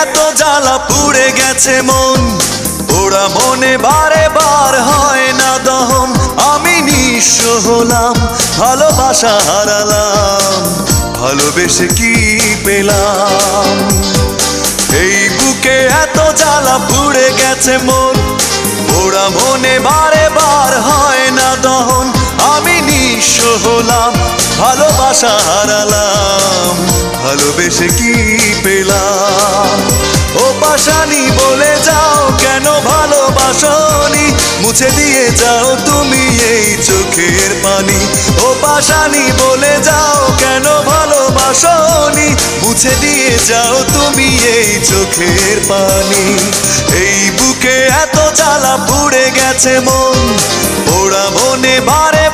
এত জ্বালা পুড়ে গেছে মন, ওরা মনে বারে বার হয় না দহন। আমি নিঃস্ব হলাম, ভালোবাসা হারালাম, ভালোবেসে কি পেলাম? এই বুকে এত জ্বালা পুড়ে গেছে মন, ওরা মনে বারে বার হয় না দহন। আমি নিঃস্ব হলাম, ভালোবাসা হারালাম, ভালোবেসে কি পেলাম? ও পাশানি বলে যাও কেন ভালোবাসনি, মুছে দিয়ে যাও তুমি এই চোখের পানি। ও পাশানি বলে যাও কেন ভালোবাসনি, মুছে দিয়ে যাও তুমি এই চোখের পানি। এই বুকে এত জ্বালা পুড়ে গেছে মন, ওরা মনে বারে